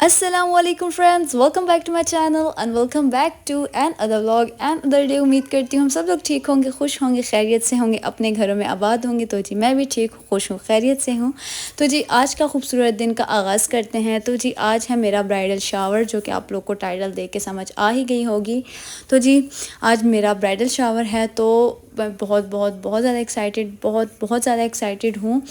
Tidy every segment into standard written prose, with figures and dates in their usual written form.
Aslam friends, welcome back to my channel and welcome back to an other vlog and other day. उम्मीद करती हूँ हम सब लोग ठीक होंगे, खुश होंगे, खैरियत से होंगे, अपने घरों में आबाद होंगे। तो जी मैं भी ठीक हूँ, खुश हूँ, खैरियत से हूँ। तो जी आज का खूबसूरत दिन का आगाज़ करते हैं। तो जी आज है मेरा ब्राइडल शावर, जो कि आप लोग को टाइटल देख के समझ आ ही गई होगी। तो जी आज मेरा ब्राइडल शावर है, तो मैं बहुत बहुत बहुत ज़्यादा एक्साइटेड, बहुत ज़्यादा एक्साइटेड हूँ।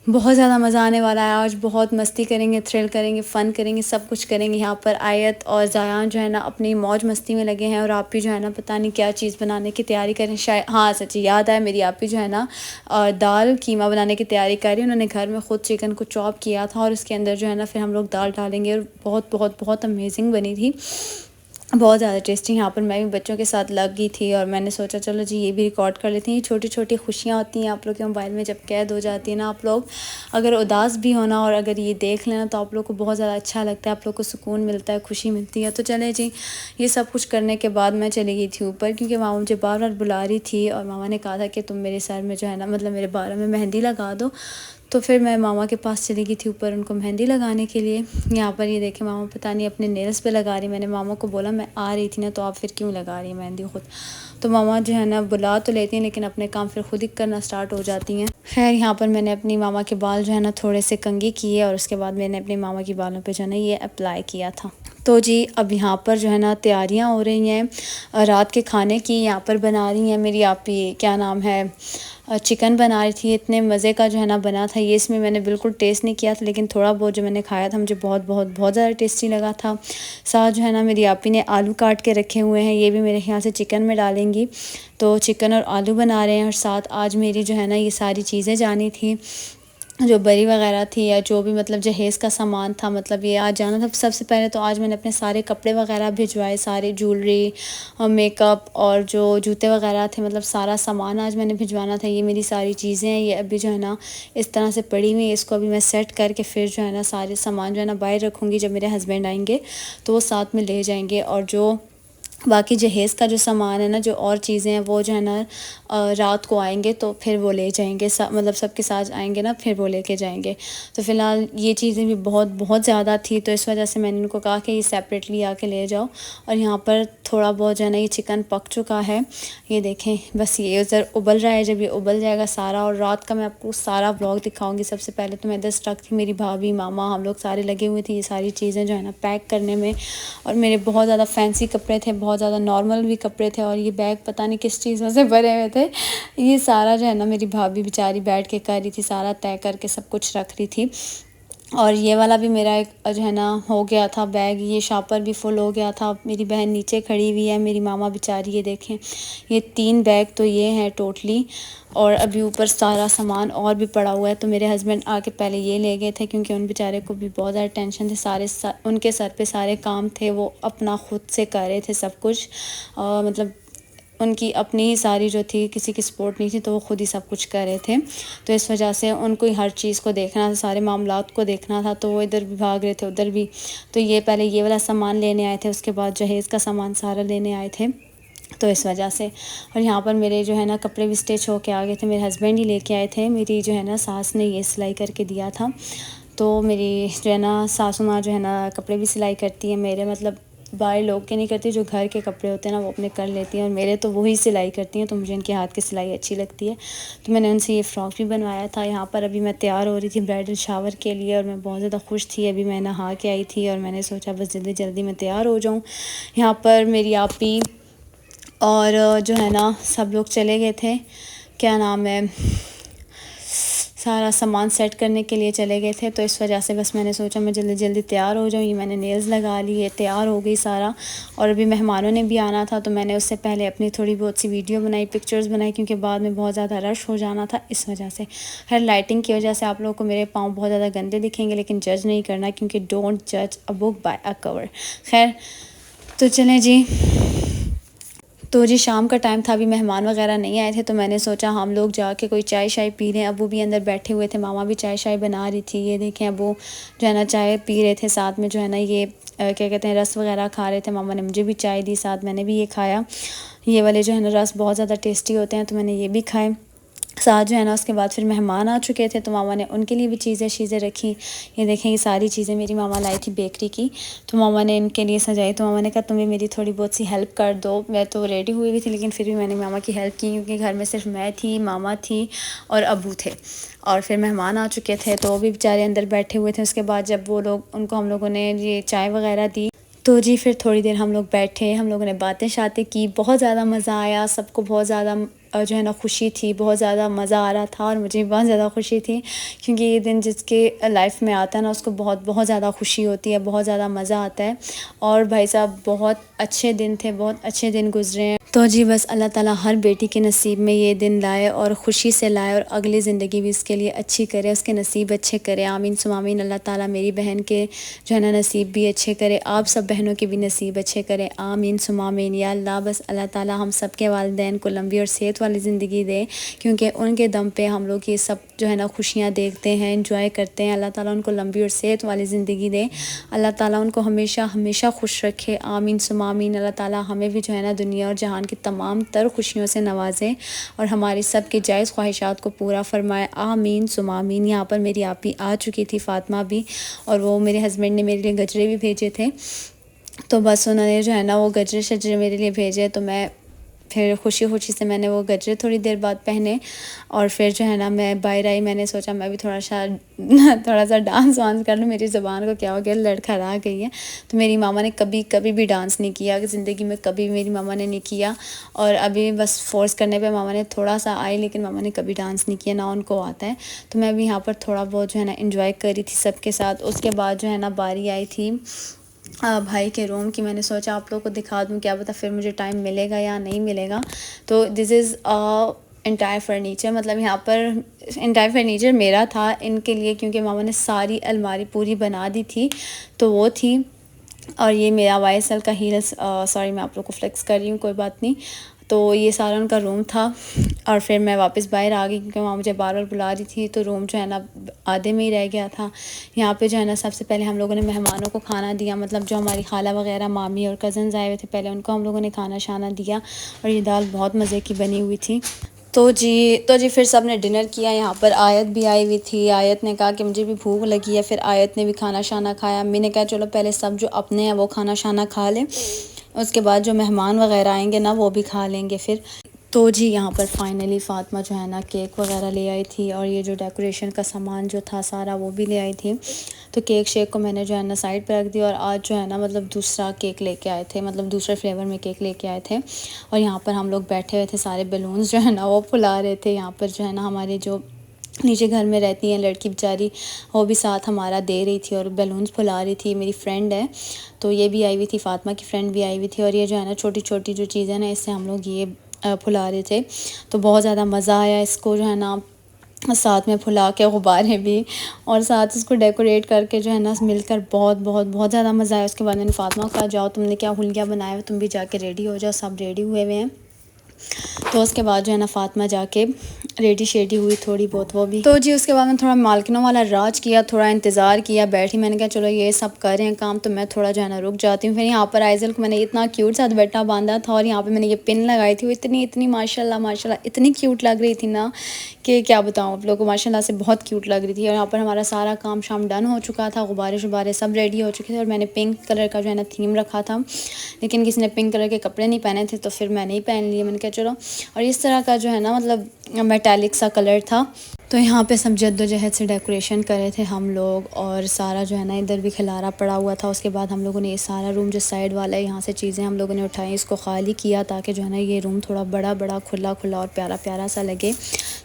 बहुत ज़्यादा मज़ा आने वाला है आज। बहुत मस्ती करेंगे, थ्रिल करेंगे, फ़न करेंगे, सब कुछ करेंगे। यहाँ पर आयत और ज़ायान जो है ना अपनी मौज मस्ती में लगे हैं, और आप भी जो है ना पता नहीं क्या चीज़ बनाने की तैयारी करें। शायद हाँ सच्ची याद आया, मेरी आपी जो है ना दाल कीमा बनाने की तैयारी कर रही है। उन्होंने घर में ख़ुद चिकन को चॉप किया था, और उसके अंदर जो है ना फिर हम लोग दाल डालेंगे, और बहुत बहुत बहुत अमेजिंग बनी थी, बहुत ज़्यादा टेस्टी। यहाँ पर मैं भी बच्चों के साथ लग गई थी, और मैंने सोचा चलो जी ये भी रिकॉर्ड कर लेती हैं। ये छोटी छोटी खुशियाँ होती हैं आप लोग के मोबाइल में जब कैद हो जाती है ना। आप लोग अगर उदास भी होना और अगर ये देख लेना तो आप लोग को बहुत ज़्यादा अच्छा लगता है, आप लोग को सुकून मिलता है, खुशी मिलती है। तो चले जी, ये सब कुछ करने के बाद मैं चली गई थी ऊपर, क्योंकि मामा मुझे बार बार बुला रही थी, और मामा ने कहा था कि तुम मेरे सर में जो है ना मतलब मेरे बालों में मेहंदी लगा दो। तो फिर मैं मामा के पास चली गई थी ऊपर उनको मेहंदी लगाने के लिए। यहाँ पर ये देखें मामा पता नहीं अपने नेल्स पे लगा रही। मैंने मामा को बोला मैं आ रही थी ना, तो आप फिर क्यों लगा रही हैं मेहंदी खुद। तो मामा जो है ना बुला तो लेती हैं, लेकिन अपने काम फिर खुद ही करना स्टार्ट हो जाती हैं। खैर यहाँ पर मैंने अपनी मामा के बाल जो है ना थोड़े से कंघी किए, और उसके बाद मैंने अपने मामा के बालों पे जो है ना ये अप्लाई किया था। तो जी अब यहाँ पर जो है ना तैयारियाँ हो रही हैं रात के खाने की। यहाँ पर बना रही हैं मेरी आपी, क्या नाम है, चिकन बना रही थी। इतने मज़े का जो है ना बना था ये, इसमें मैंने बिल्कुल टेस्ट नहीं किया था, लेकिन थोड़ा बहुत जो मैंने खाया था मुझे बहुत बहुत बहुत ज़्यादा टेस्टी लगा था। साथ जो है ना मेरी आपी ने आलू काट के रखे हुए हैं, ये भी मेरे ख्याल से चिकन में डालेंगी। तो चिकन और आलू बना रहे हैं, और साथ आज मेरी जो है ना ये सारी चीज़ें जानी थी, जो बरी वगैरह थी या जो भी मतलब जहेज़ का सामान था, मतलब ये आज जाना था। सबसे पहले तो आज मैंने अपने सारे कपड़े वगैरह भिजवाए, सारे ज्वेलरी और मेकअप और जो जूते वगैरह थे, मतलब सारा सामान आज मैंने भिजवाना था। ये मेरी सारी चीज़ें हैं, ये अभी जो है ना इस तरह से पड़ी हुई है। इसको अभी मैं सेट करके फिर जो है ना सारे सामान जो है ना बाहर रखूँगी। जब मेरे हस्बैंड आएंगे तो वो साथ में ले जाएंगे, और जो बाकी जहेज़ का जो सामान है ना, जो और चीज़ें हैं वो जो है ना रात को आएंगे तो फिर वो ले जाएंगे। मतलब सबके साथ आएंगे ना, फिर वो लेके जाएंगे। तो फ़िलहाल ये चीज़ें भी बहुत बहुत ज़्यादा थी, तो इस वजह से मैंने उनको कहा कि ये सेपरेटली आके ले जाओ। और यहाँ पर थोड़ा बहुत जो है ना ये चिकन पक चुका है, ये देखें। बस ये उधर उबल रहा है, जब ये उबल जाएगा सारा, और रात का मैं आपको सारा व्लॉग दिखाऊंगी। सबसे पहले तो मैं इधर स्टक थी, मेरी भाभी मामा हम लोग सारे लगे हुए थे ये सारी चीज़ें जो है ना पैक करने में। और मेरे बहुत ज़्यादा फैंसी कपड़े थे, बहुत ज़्यादा नॉर्मल भी कपड़े थे, और ये बैग पता नहीं किस चीज़ों से भरे हुए थे। ये सारा जो है ना मेरी भाभी बेचारी बैठ के कर रही थी, सारा तय करके सब कुछ रख रही थी। और ये वाला भी मेरा एक जो है ना हो गया था बैग, ये शॉपर भी फुल हो गया था। मेरी बहन नीचे खड़ी हुई है, मेरी मामा बेचारी, ये देखें ये 3 बैग तो ये हैं टोटली, और अभी ऊपर सारा सामान और भी पड़ा हुआ है। तो मेरे हस्बैंड आके पहले ये ले गए थे, क्योंकि उन बेचारे को भी बहुत ज़्यादा टेंशन थे। उनके सर पे सारे काम थे, वो अपना खुद से कर रहे थे सब कुछ। मतलब उनकी अपनी ही सारी जो थी, किसी की सपोर्ट नहीं थी, तो वो खुद ही सब कुछ कर रहे थे। तो इस वजह से उनको ही हर चीज़ को देखना था, सारे मामलात को देखना था, तो वो इधर भी भाग रहे थे उधर भी। तो ये पहले ये वाला सामान लेने आए थे, उसके बाद जहेज़ का सामान सारा लेने आए थे, तो इस वजह से। और यहाँ पर मेरे जो है ना कपड़े भी स्टिच होके आ गए थे, मेरे हस्बैंड ही लेके आए थे। मेरी जो है ना सास ने ये सिलाई करके दिया था। तो मेरी जो है ना सासू माँ जो है ना कपड़े भी सिलाई करती है मेरे, मतलब बाहर लोग के नहीं करती, जो घर के कपड़े होते हैं ना वो अपने कर लेती हैं, और मेरे तो वही सिलाई करती हैं, तो मुझे इनके हाथ की सिलाई अच्छी लगती है। तो मैंने उनसे ये फ़्रॉक भी बनवाया था। यहाँ पर अभी मैं तैयार हो रही थी ब्राइडल शावर के लिए, और मैं बहुत ज़्यादा खुश थी। अभी मैं नहा के आई थी, और मैंने सोचा बस जल्दी जल्दी मैं तैयार हो जाऊँ। यहाँ पर मेरी आपी और जो है ना सब लोग चले गए थे, क्या नाम है, सारा सामान सेट करने के लिए चले गए थे। तो इस वजह से बस मैंने सोचा मैं जल्दी जल्दी तैयार हो जाऊँ। ये मैंने नेल्स लगा लिए, तैयार हो गई सारा। और अभी मेहमानों ने भी आना था, तो मैंने उससे पहले अपनी थोड़ी बहुत सी वीडियो बनाई, पिक्चर्स बनाई, क्योंकि बाद में बहुत ज़्यादा रश हो जाना था, इस वजह से। हर लाइटिंग की वजह से आप लोगों को मेरे पाँव बहुत ज़्यादा गंदे दिखेंगे, लेकिन जज नहीं करना, क्योंकि डोंट जज a book by a cover. खैर तो चलें जी। तो जी शाम का टाइम था, अभी मेहमान वगैरह नहीं आए थे, तो मैंने सोचा हम लोग जाके कोई चाय शाय पी लें। अबू भी अंदर बैठे हुए थे, मामा भी चाय शाय बना रही थी, ये देखें अबू जो है ना चाय पी रहे थे, साथ में जो है ना ये क्या कहते हैं रस वगैरह खा रहे थे। मामा ने मुझे भी चाय दी, साथ मैंने भी ये खाया। ये वाले जो है ना रस बहुत ज़्यादा टेस्टी होते हैं, तो मैंने ये भी खाए। साथ जो है ना उसके बाद फिर मेहमान आ चुके थे, तो मामा ने उनके लिए भी चीज़ें रखी। ये देखें, ये सारी चीज़ें मेरी मामा लाई थी बेकरी की, तो मामा ने इनके लिए सजाई। तो मामा ने कहा तुम भी मेरी थोड़ी बहुत सी हेल्प कर दो। मैं तो रेडी हुई हुई थी, लेकिन फिर भी मैंने मामा की हेल्प की, क्योंकि घर में सिर्फ मैं थी, मामा थी और अबू थे। और फिर मेहमान आ चुके थे, तो वो भी बेचारे अंदर बैठे हुए थे। उसके बाद जब वो लोग, उनको हम लोगों ने ये चाय वगैरह दी, तो जी फिर थोड़ी देर हम लोग बैठे, हम लोगों ने बातें शातें की। बहुत ज़्यादा मज़ा आया, सबको बहुत ज़्यादा जो है ना खुशी थी, बहुत ज़्यादा मज़ा आ रहा था और मुझे भी बहुत ज़्यादा खुशी थी, क्योंकि ये दिन जिसके लाइफ में आता है ना उसको बहुत बहुत ज़्यादा खुशी होती है, बहुत ज़्यादा मज़ा आता है। और भाई साहब बहुत अच्छे दिन थे, बहुत अच्छे दिन गुजरे हैं। तो जी बस अल्लाह ताला हर बेटी के नसीब में ये दिन लाए और ख़ुशी से लाए, और अगली ज़िंदगी भी इसके लिए अच्छी करे, उसके नसीब अच्छे करे। आमीन सुम आमीन। अल्लाह ताला मेरी बहन के जो है ना नसीब भी अच्छे करे, आप सब बहनों के भी नसीब अच्छे करे। आमीन सुम आमीन। या अल्लाह, बस अल्लाह ताला हम सब के वालिदैन को लंबी और सेहत वाली ज़िंदगी दे, क्योंकि उनके दम पे हम लोग ये सब जो है ना खुशियाँ देखते हैं, इंजॉय करते हैं। अल्लाह ताला उनको लंबी और सेहत वाली ज़िंदगी दे, अल्लाह ताला उनको हमेशा हमेशा खुश रखे। आमीन सुम आमीन। अल्लाह ताला हमें भी जो है ना दुनिया और जहान की तमाम तर खुशियों से नवाज़े और हमारी सब की जायज़ ख्वाहिशात को पूरा फरमाए। आमीन सुम आमीन। यहाँ पर मेरी आपी आ चुकी थी, फ़ातिमा भी, और वो मेरे हस्बैंड ने मेरे लिए गजरे भी भेजे थे। तो बस उन्होंने जो है ना वो गजरे शजरे मेरे लिए भेजे, तो मैं फिर खुशी खुशी से मैंने वो गजरे थोड़ी देर बाद पहने, और फिर जो है ना मैं बाहर आई। मैंने सोचा मैं भी थोड़ा सा डांस वांस कर लूँ, मेरी ज़बान को क्या हो गया, लड़खड़ा गई है। तो मेरी मामा ने कभी भी डांस नहीं किया ज़िंदगी में, कभी मेरी मामा ने नहीं किया, और अभी बस फोर्स करने पे मामा ने थोड़ा सा आई, लेकिन मामा ने कभी डांस नहीं किया, ना उनको आता है। तो मैं भी यहाँ पर थोड़ा बहुत जो है ना इंजॉय कर रही थी सबके साथ। उसके बाद जो है ना बारी आई थी भाई के रूम की। मैंने सोचा आप लोगों को दिखा दूं, क्या पता फिर मुझे टाइम मिलेगा या नहीं मिलेगा। तो दिस इज़ इंटायर फर्नीचर, मतलब यहाँ पर इंटायर फर्नीचर मेरा था इनके लिए, क्योंकि मामा ने सारी अलमारी पूरी बना दी थी, तो वो थी। और ये मेरा YSL का हील्स, सॉरी मैं आप लोग को फ्लेक्स कर रही हूँ, कोई बात नहीं। तो ये सारा उनका रूम था, और फिर मैं वापस बाहर आ गई, क्योंकि वहाँ मुझे बार बार बुला रही थी, तो रूम जो है ना आधे में ही रह गया था। यहाँ पे जो है ना सबसे पहले हम लोगों ने मेहमानों को खाना दिया, मतलब जो हमारी खाला वगैरह, मामी और कज़न्स आए हुए थे, पहले उनको हम लोगों ने खाना शाना दिया, और ये दाल बहुत मज़े की बनी हुई थी। तो जी फिर सब ने डिनर किया। यहाँ पर आयत भी आई हुई थी। आयत ने कहा कि मुझे भी भूख लगी है, फिर आयत ने भी खाना शाना खाया। अम्मी ने कहा चलो पहले सब जो अपने हैं वो खाना शाना खा लें, उसके बाद जो मेहमान वगैरह आएंगे ना वो भी खा लेंगे फिर। तो जी यहाँ पर फाइनली फ़ातिमा जो है ना केक वगैरह ले आई थी, और ये जो डेकोरेशन का सामान जो था सारा वो भी ले आई थी। तो केक शेक को मैंने जो है ना साइड पर रख दिया, और आज जो है ना मतलब दूसरा केक लेके आए थे, मतलब दूसरे फ्लेवर में केक लेके आए थे। और यहाँ पर हम लोग बैठे हुए थे, सारे बैलून्स जो है ना वो फुला रहे थे। यहाँ पर जो है ना हमारे जो नीचे घर में रहती हैं लड़की बेचारी, वो भी साथ हमारा दे रही थी और बैलून्स फुला रही थी। मेरी फ्रेंड है, तो ये भी आई हुई थी, फ़ातिमा की फ़्रेंड भी आई हुई थी। और ये जो है ना छोटी छोटी जो चीज़ें ना, इससे हम लोग ये फुला रहे थे। तो बहुत ज़्यादा मज़ा आया इसको जो है ना साथ में फुला के, गुब्बारे भी, और साथ इसको डेकोरेट करके जो है ना मिलकर बहुत बहुत बहुत ज़्यादा मज़ा आया। उसके बाद मैंने फ़ातिमा को कहा जाओ तुमने क्या हुलिया बनाया है, तुम भी जाके रेडी हो जाओ। सब रेडी हुए हुए हैं। तो उसके बाद जो है ना फ़ातिमा जाके रेडी शेडी हुई थोड़ी बहुत, वो भी। तो जी उसके बाद मैंने थोड़ा मालकिनों वाला राज किया, थोड़ा इंतज़ार किया, बैठी। मैंने कहा चलो ये सब कर रहे हैं काम, तो मैं थोड़ा जो है ना रुक जाती हूँ। फिर यहाँ पर आइज़ल को मैंने इतना क्यूट सा दुपट्टा बांधा था, और यहाँ पे मैंने ये पिन लगाई थी, वो इतनी माशाल्लाह माशाल्लाह इतनी क्यूट लग रही थी ना कि क्या बताऊँ आप लोगों को, माशाल्लाह से बहुत क्यूट लग रही थी। और यहाँ पर हमारा सारा काम शाम डन हो चुका था, गुब्बारे शुब्बारे सब रेडी हो चुके थे, और मैंने पिंक कलर का जो है ना थीम रखा था, लेकिन किसी ने पिंक कलर के कपड़े नहीं पहने थे, तो फिर मैंने ही पहन लिए। मैंने कहा चलो, और इस तरह का जो है ना मतलब मेटालिक सा कलर था। तो यहाँ पे सब जद्दोजहद से डेकोरेशन कर रहे थे हम लोग, और सारा जो है ना इधर भी खिलारा पड़ा हुआ था। उसके बाद हम लोगों ने ये सारा रूम जो साइड वाला है, यहाँ से चीज़ें हम लोगों ने उठाई, इसको खाली किया, ताकि जो है ना ये रूम थोड़ा बड़ा बड़ा खुला खुला और प्यारा प्यारा सा लगे।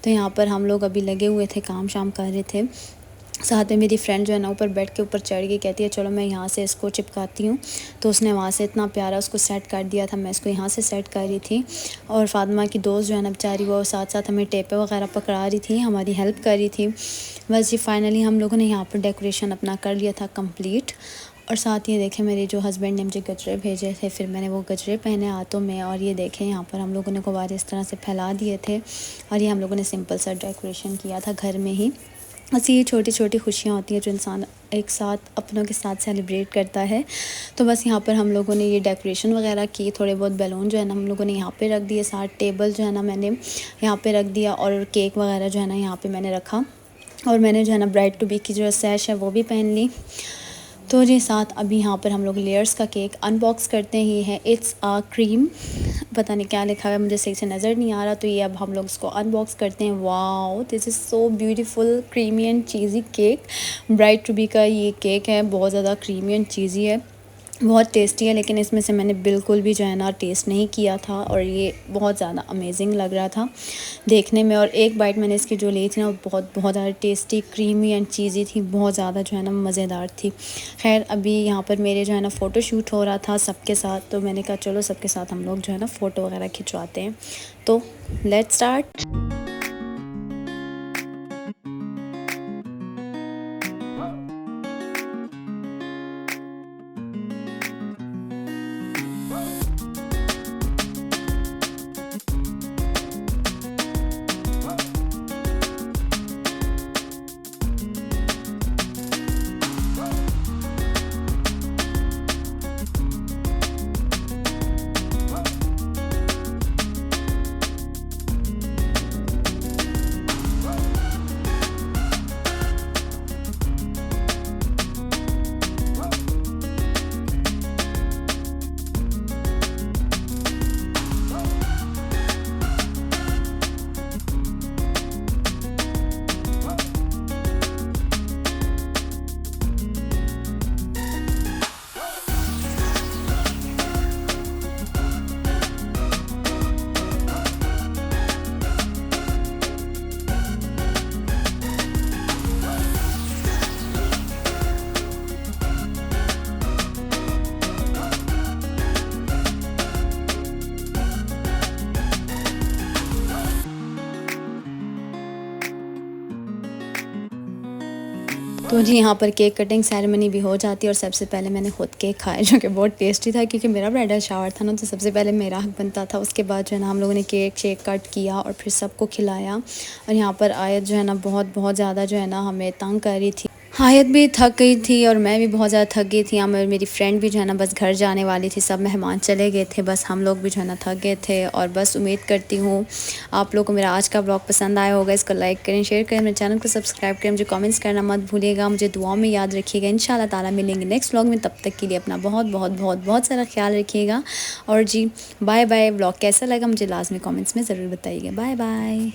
तो यहाँ पर हम लोग अभी लगे हुए थे, काम शाम कर रहे थे। साथ में मेरी फ्रेंड जो है ना ऊपर बेड के ऊपर चढ़ गई, कहती है चलो मैं यहाँ से इसको चिपकाती हूँ। तो उसने वहाँ से इतना प्यारा उसको सेट कर दिया था, मैं इसको यहाँ से सेट कर रही थी। और फ़ातिमा की दोस्त जो है ना बेचारी, वो साथ साथ हमें टेपे वगैरह पकड़ा रही थी, हमारी हेल्प कर रही थी। बस जी फाइनली हम लोगों ने यहाँ पर डेकोरेशन अपना कर लिया था कंप्लीट। और साथ ये देखें मेरे जो हस्बैंड ने मुझे गजरे भेजे थे, फिर मैंने वो गजरे पहने हाथों में। और ये देखें यहाँ पर हम लोगों ने गुब्बारे इस तरह से फैला दिए थे, और ये हम लोगों ने सिंपल सा डेकोरेशन किया था घर में ही। ऐसी ये छोटी छोटी खुशियाँ होती हैं जो इंसान एक साथ अपनों के साथ सेलिब्रेट करता है। तो बस यहाँ पर हम लोगों ने ये डेकोरेशन वगैरह की, थोड़े बहुत बैलून जो है ना हम लोगों ने यहाँ पे रख दिए, साथ टेबल जो है ना मैंने यहाँ पे रख दिया, और केक वगैरह जो है ना यहाँ पे मैंने रखा, और मैंने जो है ना ब्राइड टू बी की जो सैश है वो भी पहन ली। तो जी साथ अभी यहाँ पर हम लोग लेयर्स का केक अनबॉक्स करते ही हैं। इट्स आ क्रीम, पता नहीं क्या लिखा है, मुझे सही से नज़र नहीं आ रहा। तो ये अब हम लोग इसको अनबॉक्स करते हैं। Wow, this is so beautiful creamy and cheesy cake. Bride to be का ये केक है, बहुत ज़्यादा क्रीमी एंड चीज़ी है, बहुत टेस्टी है। लेकिन इसमें से मैंने बिल्कुल भी जो है ना टेस्ट नहीं किया था, और ये बहुत ज़्यादा अमेजिंग लग रहा था देखने में। और एक बाइट मैंने इसकी जो ली थी ना, वो बहुत बहुत ज़्यादा टेस्टी, क्रीमी एंड चीज़ी थी, बहुत ज़्यादा जो है ना मज़ेदार थी। खैर अभी यहाँ पर मेरे जो है ना फ़ोटो शूट हो रहा था सबके साथ, तो मैंने कहा चलो सबके साथ हम लोग जो है ना फ़ोटो वगैरह खिंचवाते हैं। तो लेट्स स्टार्ट। तो जी यहाँ पर केक कटिंग सेरेमनी भी हो जाती है, और सबसे पहले मैंने खुद केक खाया जो कि बहुत टेस्टी था, क्योंकि मेरा ब्राइडल शावर था ना, तो सबसे पहले मेरा हक बनता था। उसके बाद जो है ना हम लोगों ने केक शेक कट किया और फिर सबको खिलाया। और यहाँ पर आयत जो है ना बहुत बहुत ज़्यादा जो है ना हमें तंग कर रही थी। आयत भी थक गई थी और मैं भी बहुत ज़्यादा थक गई थी। और मेरी फ्रेंड भी जो है ना बस घर जाने वाली थी, सब मेहमान चले गए थे, बस हम लोग भी जो है ना थक गए थे। और बस उम्मीद करती हूँ आप लोगों को मेरा आज का ब्लॉग पसंद आया होगा। इसको लाइक करें, शेयर करें, मेरे चैनल को सब्सक्राइब करें, मुझे कमेंट्स करना मत भूलिएगा, मुझे दुआओं में याद रखिएगा। इंशाल्लाह ताला मिलेंगे नेक्स्ट ब्लॉग में, तब तक के लिए अपना बहुत बहुत बहुत बहुत सारा ख्याल रखिएगा। और जी बाय बाय। ब्लॉग कैसा लगा मुझे लाजमी कमेंट्स में ज़रूर बताइएगा। Bye bye.